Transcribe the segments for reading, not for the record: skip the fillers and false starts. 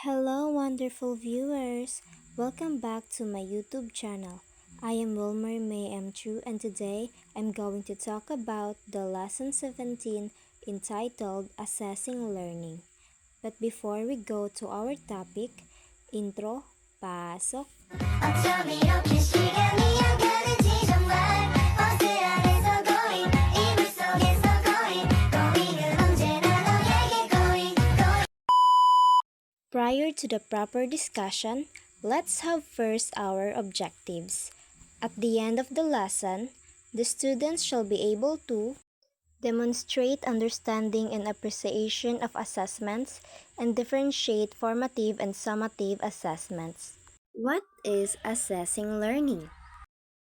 Hello, wonderful viewers! Welcome back to my YouTube channel. I am Wilmer May M. Chu, and today I'm going to talk about the lesson 17 entitled Assessing Learning. But before we go to our topic, intro, pasok! 어쩜 이렇게 시간이 안 가는지 정말 버스 안에서 going 이불 속에서 going은 언제나 너에게 going. Prior to the proper discussion, let's have first our objectives. At the end of the lesson, the students shall be able to demonstrate understanding and appreciation of assessments and differentiate formative and summative assessments. What is assessing learning?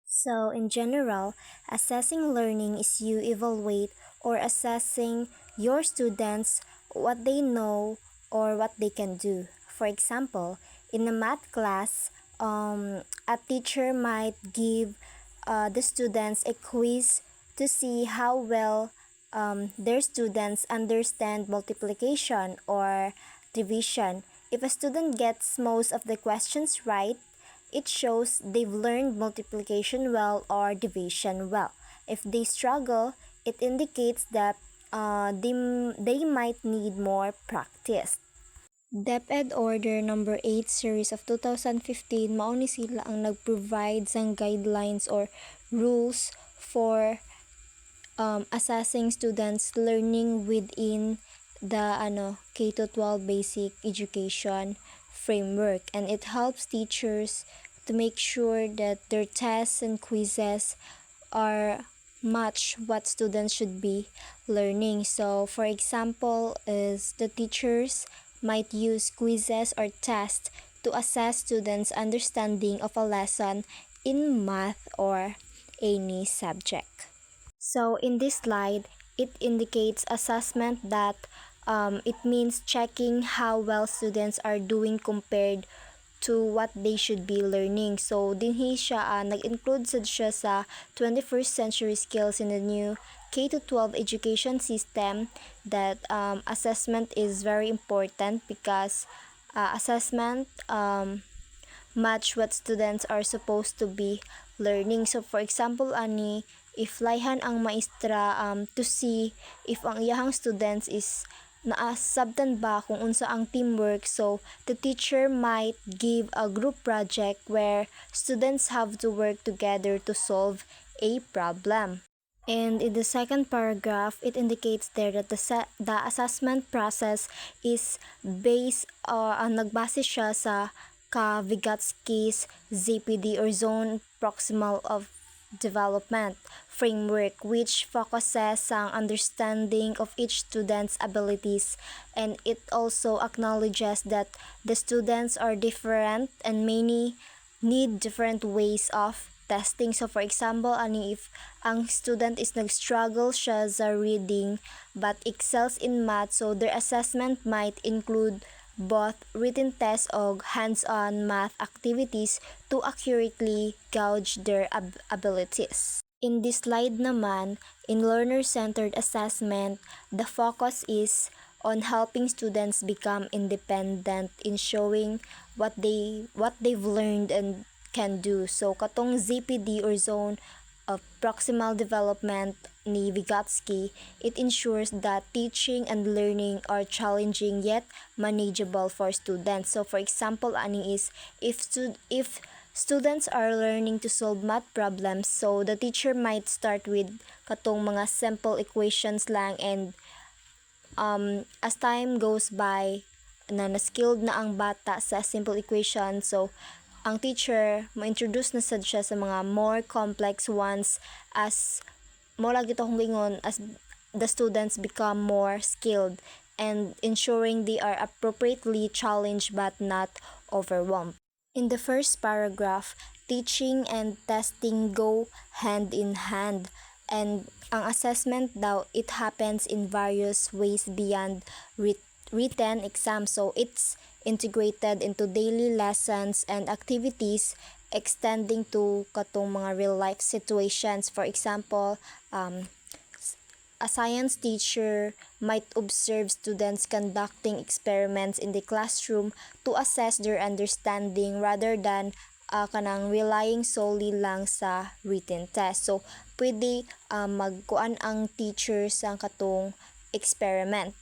So, in general, assessing learning is you evaluate or assessing your students what they know or what they can do. For example, in a math class, a teacher might give the students a quiz to see how well their students understand multiplication or division. If a student gets most of the questions right, it shows they've learned multiplication well or division well. If they struggle, it indicates that they might need more practice. DepEd Order number 8 series of 2015 mao ni sila ang nag-provide sang guidelines or rules for assessing students learning within the K to 12 basic education framework, and it helps teachers to make sure that their tests and quizzes are match what students should be learning. So for example is the teachers might use quizzes or tests to assess students' understanding of a lesson in math or any subject. So in this slide, it indicates assessment that it means checking how well students are doing compared to what they should be learning. So dinhi siya nag-include sad siya sa 21st century skills in the new K to 12 education system that assessment is very important because assessment match what students are supposed to be learning. So for example ani if layhan ang maestra to see if ang iyahang students is naasabtan ba kung unsa ang teamwork, so the teacher might give a group project where students have to work together to solve a problem. And in the second paragraph, it indicates there that the assessment process is based nagbase siya sa Vygotsky's ZPD or Zone Proximal of Development framework, which focuses on understanding of each student's abilities, and it also acknowledges that the students are different and many need different ways of testing. So for example ani if ang student is nag-struggle siya sa reading but excels in math, so their assessment might include both written tests o hands-on math activities to accurately gauge their abilities. In this slide naman, in learner-centered assessment, the focus is on helping students become independent in showing what they've learned and can do. So katong ZPD or Zone of Proximal Development ni Vygotsky, it ensures that teaching and learning are challenging yet manageable for students. So for example ani is if students are learning to solve math problems, so the teacher might start with katong mga simple equations lang, and as time goes by na-skilled na ang bata sa simple equation, so ang teacher mo-introduce na sad siya sa mga more complex ones as mo lagi to gingon as the students become more skilled, and ensuring they are appropriately challenged but not overwhelmed. In the first paragraph, teaching and testing go hand in hand, and ang assessment daw it happens in various ways beyond written exams. So it's integrated into daily lessons and activities extending to katong mga real life situations. For example, a science teacher might observe students conducting experiments in the classroom to assess their understanding rather than kanang relying solely lang sa written test. So, pwede magkuan ang teacher sa katong experiment.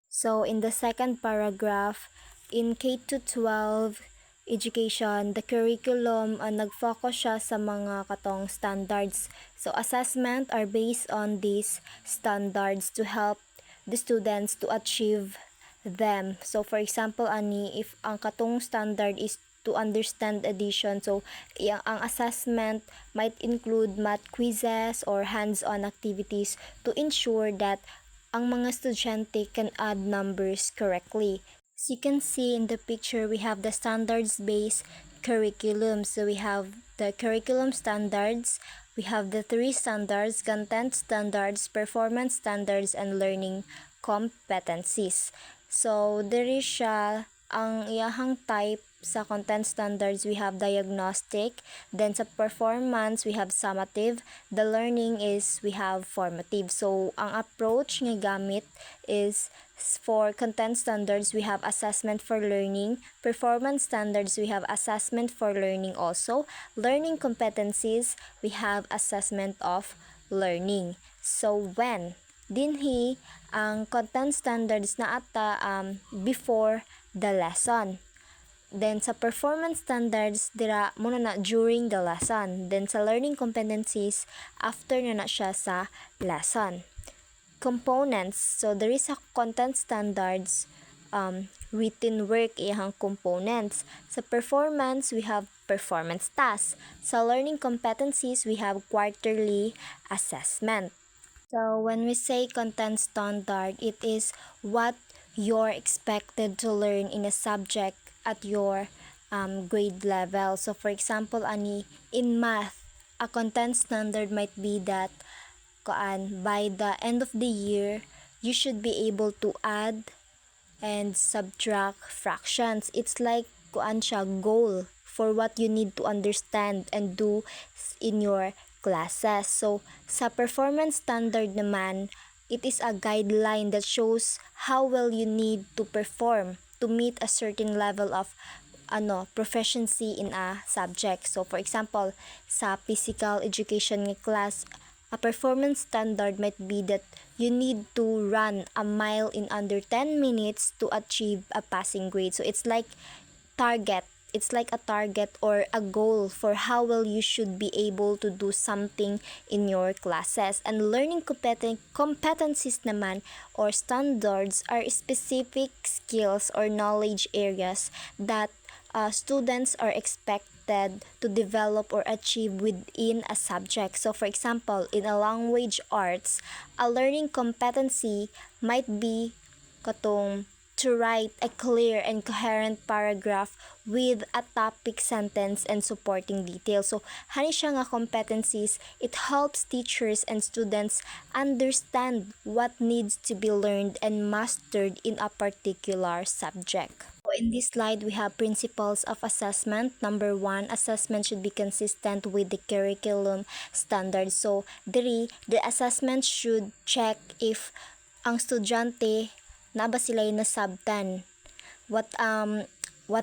So, in the second paragraph, in K to 12 education, the curriculum nag-focus siya sa mga katong standards. So, assessment are based on these standards to help the students to achieve them. So, for example, if ang katong standard is to understand addition, so ang assessment might include math quizzes or hands-on activities to ensure that ang mga estudyante can add numbers correctly. As you can see in the picture, we have the standards-based curriculum. So we have the curriculum standards, we have the 3 standards: content standards, performance standards, and learning competencies. So there is siya ang iyahang type. Sa content standards, we have diagnostic. Then sa performance, we have summative. The learning is we have formative. So ang approach nga gamit is for content standards, we have assessment for learning. Performance standards, we have assessment for learning also. Learning competencies, we have assessment of learning. So when dinhi ang content standards na ata before the lesson. Then sa performance standards, dira muna na during the lesson. Then sa learning competencies, after na siya sa lesson. Components, so there is a content standards, written work iyang components. Sa performance, we have performance tasks. Sa learning competencies, we have quarterly assessment. So when we say content standard, it is what you're expected to learn in a subject at your grade level. So for example, in math, a content standard might be that by the end of the year, you should be able to add and subtract fractions. It's like siya goal for what you need to understand and do in your classes. So sa performance standard naman, it is a guideline that shows how well you need to perform to meet a certain level of proficiency in a subject. So for example, sa physical education nga class, a performance standard might be that you need to run a mile in under 10 minutes to achieve a passing grade. So it's like a target or a goal for how well you should be able to do something in your classes. And learning competencies naman or standards are specific skills or knowledge areas that students are expected to develop or achieve within a subject. So for example, in a language arts, a learning competency might be katong to write a clear and coherent paragraph with a topic, sentence, and supporting details. So, hani siya nga competencies, it helps teachers and students understand what needs to be learned and mastered in a particular subject. So in this slide, we have principles of assessment. Number 1, assessment should be consistent with the curriculum standards. So, the assessment should check if ang estudyante na ba sila yung nasabtan what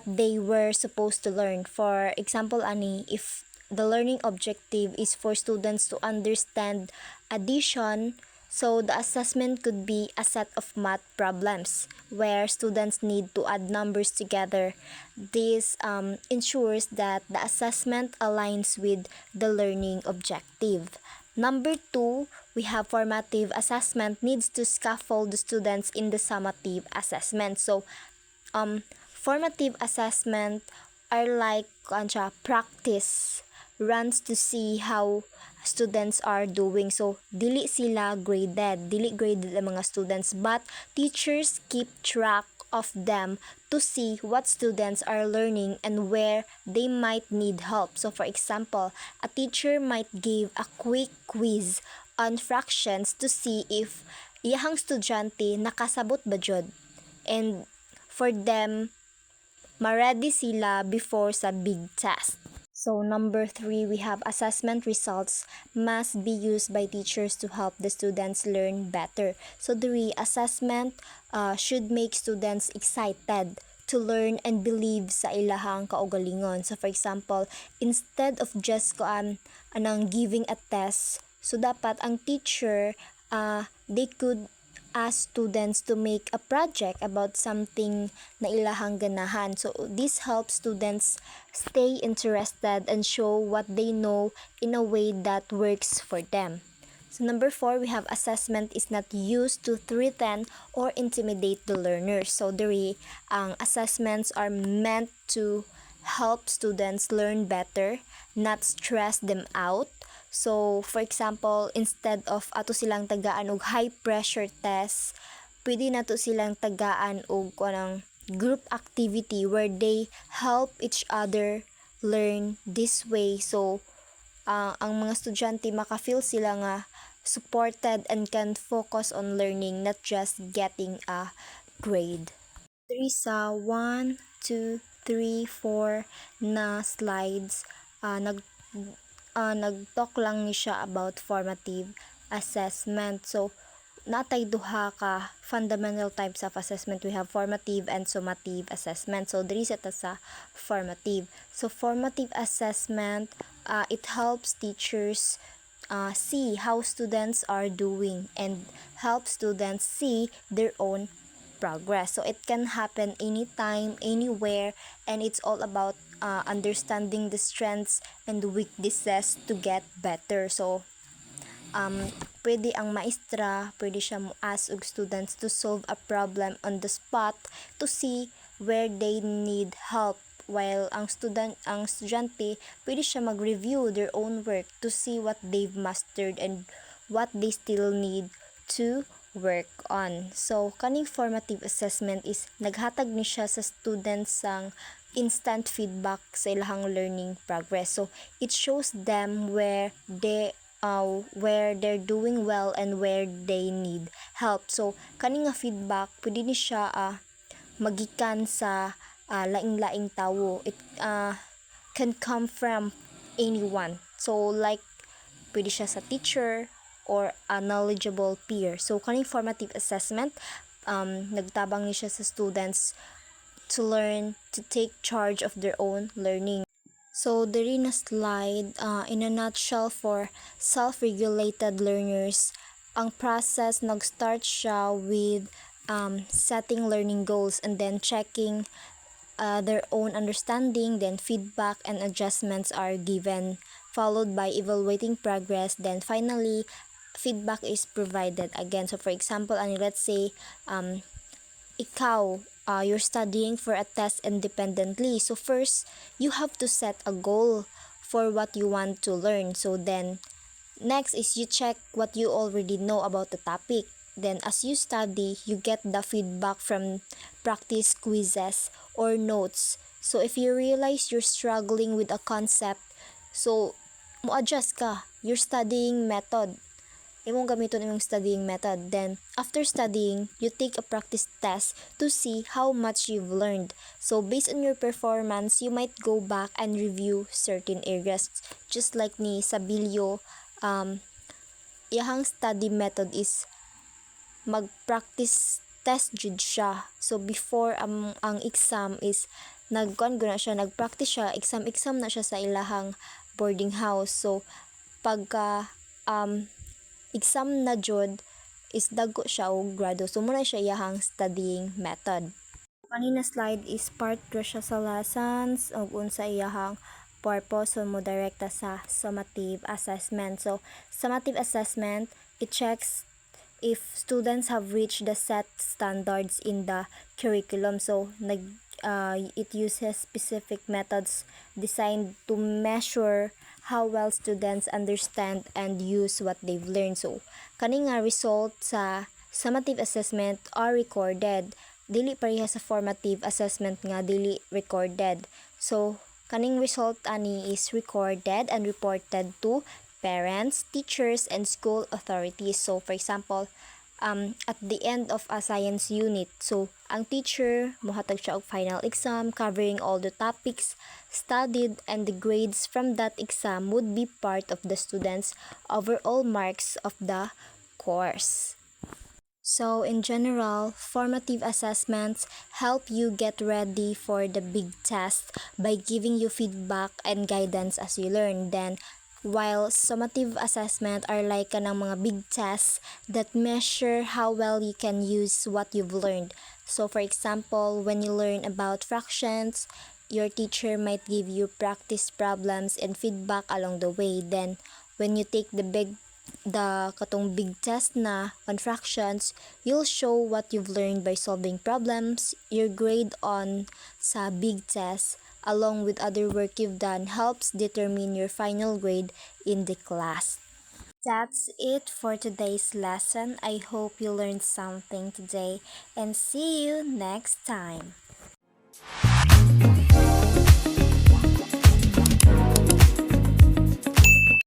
they were supposed to learn. For example, if the learning objective is for students to understand addition, so the assessment could be a set of math problems where students need to add numbers together. This ensures that the assessment aligns with the learning objective. Number 2, we have formative assessment needs to scaffold the students in the summative assessment. So, formative assessment are like practice runs to see how students are doing. So, dili graded ang mga students, but teachers keep track of them to see what students are learning and where they might need help. So for example, a teacher might give a quick quiz on fractions to see if iyahang estudyante nakasabot ba jud, and for them ma-ready sila before sa big test. So number 3, we have assessment results must be used by teachers to help the students learn better. So the assessment should make students excited to learn and believe sa ilahang kaugalingon. So for example, instead of just anang giving a test, so dapat ang teacher they could ask students to make a project about something na ilahang ganahan. So this helps students stay interested and show what they know in a way that works for them. So number 4, we have assessment is not used to threaten or intimidate the learners. So ang assessments are meant to help students learn better, not stress them out. So, for example, instead of ato silang tagaan og high pressure test, pwede nato silang tagaan og kanang group activity where they help each other learn this way. So, ang mga estudyante maka-feel sila nga supported and can focus on learning, not just getting a grade. 3 sa 1, 2, 3, 4 na slides, nag-talk lang ni siya about formative assessment. So, natay duha ka fundamental types of assessment. We have formative and summative assessment. So, diri sa formative. So, formative assessment, it helps teachers see how students are doing and help students see their own progress. So it can happen anytime, anywhere, and it's all about understanding the strengths and weaknesses to get better. So pwede ang maestra, pwede siya mo ask og students to solve a problem on the spot to see where they need help, while ang estudyante pwede siya mag-review their own work to see what they've mastered and what they still need to work on. So kaning formative assessment is naghatag ni siya sa students sang instant feedback sa ilahang learning progress. So it shows them where they're doing well and where they need help. So kaning nga feedback pwede ni siya magikan sa laing-laing tawo. It can come from anyone. So like pwede siya sa teacher or a knowledgeable peer. So kaning formative assessment, nagtabang ni siya sa students to learn to take charge of their own learning. So diri na slide, in a nutshell, for self-regulated learners, ang process nag-start siya with setting learning goals and then checking their own understanding, then feedback and adjustments are given, followed by evaluating progress, then finally feedback is provided again. So for example, let's say ikaw you're studying for a test independently. So first, you have to set a goal for what you want to learn. So then next is you check what you already know about the topic. Then as you study, you get the feedback from practice quizzes or notes. So if you realize you're struggling with a concept, so mo adjust ka your studying method. Imong gamiton imong studying method. Then after studying, you take a practice test to see how much you've learned. So based on your performance, you might go back and review certain areas. Just like ni Sabilio, iyahang study method is mag-practice test jud siya. So before ang exam is nag-practice siya, exam na siya sa ilahang boarding house. So pagka exam na jud is dagko siya og grado. So muna siya iyahang studying method. Kanina slide is part ra siya sa lessons ug unsa iyahang purpose. So mo direkta sa summative assessment. So summative assessment, it checks if students have reached the set standards in the curriculum. So it uses specific methods designed to measure how well students understand and use what they've learned. So kaning nga result sa summative assessment are recorded. Dili pareha sa formative assessment nga dili recorded. So kaning result ani is recorded and reported to parents, teachers, and school authorities. So for example, at the end of a science unit. So, ang teacher, mohatag siya og final exam covering all the topics studied, and the grades from that exam would be part of the students' overall marks of the course. So, in general, formative assessments help you get ready for the big test by giving you feedback and guidance as you learn. Then, while summative assessment are like kanang mga big tests that measure how well you can use what you've learned. So, for example, when you learn about fractions, your teacher might give you practice problems and feedback along the way. Then, when you take the katong big test na on fractions, you'll show what you've learned by solving problems. Your grade on sa big test along with other work you've done helps determine your final grade in the class. That's it for today's lesson. I hope you learned something today and see you next time.